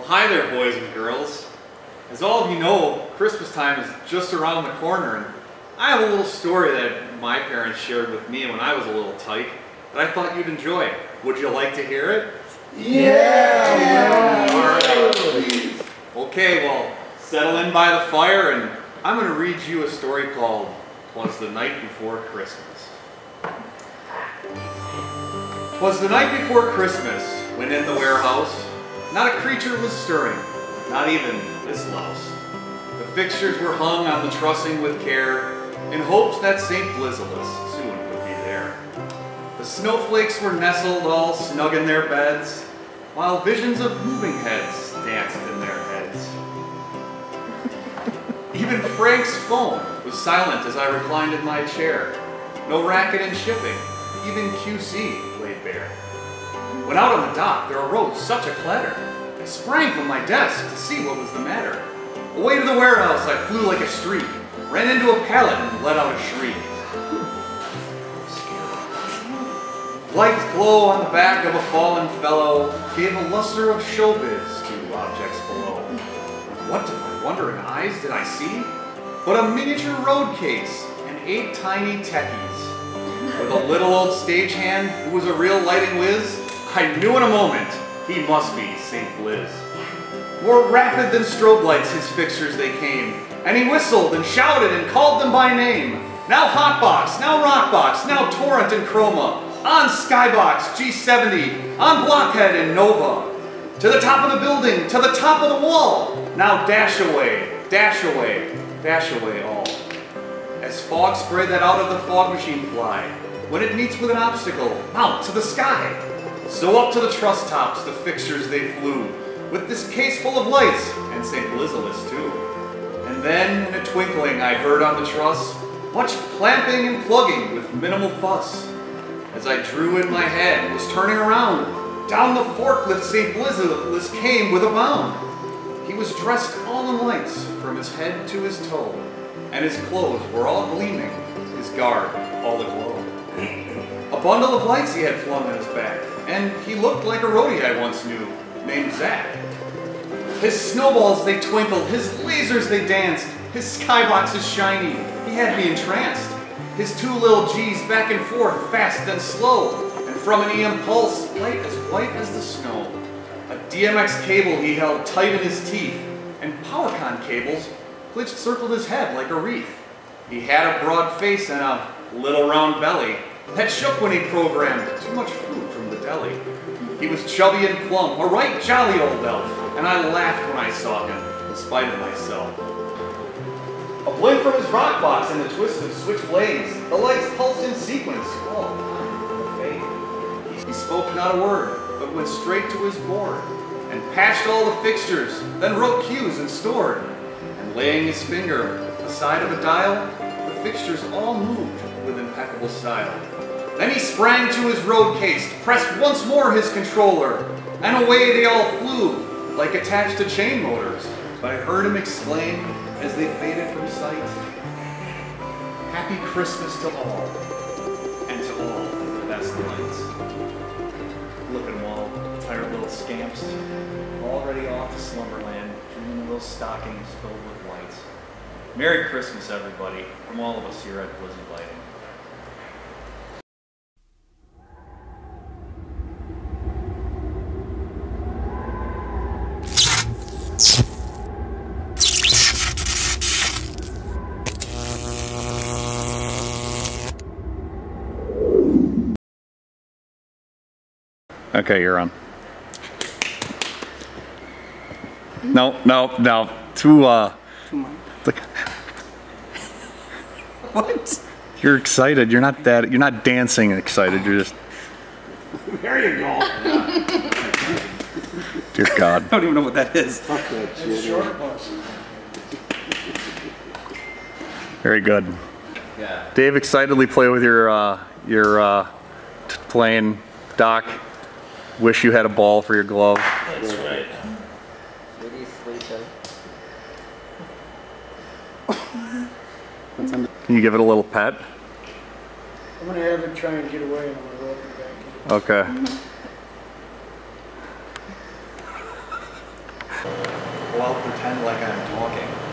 Hi there, boys and girls. As all of you know, Christmas time is just around the corner, and I have a little story that my parents shared with me when I was a little tyke that I thought you'd enjoy. Would you like to hear it? Yeah! All right. Okay, well, settle in by the fire, and I'm going to read you a story called "'Twas the Night Before Christmas." 'Twas the night before Christmas, when in the warehouse not a creature was stirring, not even this louse. The fixtures were hung on the trussing with care, in hopes that St. Blizzilis soon would be there. The snowflakes were nestled all snug in their beds, while visions of moving heads danced in their heads. Even Frank's phone was silent as I reclined in my chair. No racket in shipping, even QC laid bare. When out on the dock there arose such a clatter, I sprang from my desk to see what was the matter. Away to the warehouse I flew like a streak, ran into a pallet and let out a shriek. Lights glow on the back of a fallen fellow gave a luster of showbiz to objects below. What to my wondering eyes did I see? But a miniature road case and 8 tiny techies. With a little old stagehand who was a real lighting whiz, I knew in a moment he must be St. Blizz. More rapid than strobe lights his fixtures they came, and he whistled and shouted and called them by name. Now Hotbox, now Rockbox, now Torrent and Chroma, on Skybox, G70, on Blockhead and Nova. To the top of the building, to the top of the wall, now dash away, dash away, dash away all. As fog spray that out of the fog machine fly, when it meets with an obstacle, mount to the sky. So up to the truss tops the fixtures they flew, with this case full of lights, and St. Blizzilis too. And then, in a twinkling, I heard on the truss much clamping and plugging with minimal fuss. As I drew in my head and was turning around, down the forklift St. Blizzilis came with a bound. He was dressed all in lights from his head to his toe, and his clothes were all gleaming, his garb all aglow. A bundle of lights he had flung on his back, and he looked like a roadie I once knew, named Zach. His snowballs they twinkled, his lasers they danced, his skybox is shiny, he had me entranced. His 2 little G's back and forth, fast and slow, and from an EM pulse, light as white as the snow. A DMX cable he held tight in his teeth, and PowerCon cables circled his head like a wreath. He had a broad face and a little round belly that shook when he programmed too much food from the deli. He was chubby and plump, a right jolly old elf, and I laughed when I saw him, in spite of myself. A blink from his rock box and the twist of switch blades, the lights pulsed in sequence, all on the fade. He spoke not a word, but went straight to his board, and patched all the fixtures, then wrote cues and stored. And laying his finger aside of a dial, the fixtures all moved with impeccable style. Then he sprang to his road case, pressed once more his controller, and away they all flew, like attached to chain motors. But I heard him exclaim, as they faded from sight, "Happy Christmas to all, and to all the best lights." Look at them all, tired little scamps, already off to slumberland, dreaming of those stockings filled with lights. Merry Christmas, everybody, from all of us here at Blizzard Lighting. Okay, you're on. No. Too What? You're excited. You're not dancing excited. You're just. There you go. Dear God. I don't even know what that is. It's short bus. Very good. Yeah. Dave, excitedly play with your playing Doc. Wish you had a ball for your glove. That's right. Can you give it a little pet? I'm gonna have it try and get away and I'm gonna roll it back in. Okay. Well, I'll pretend like I'm talking.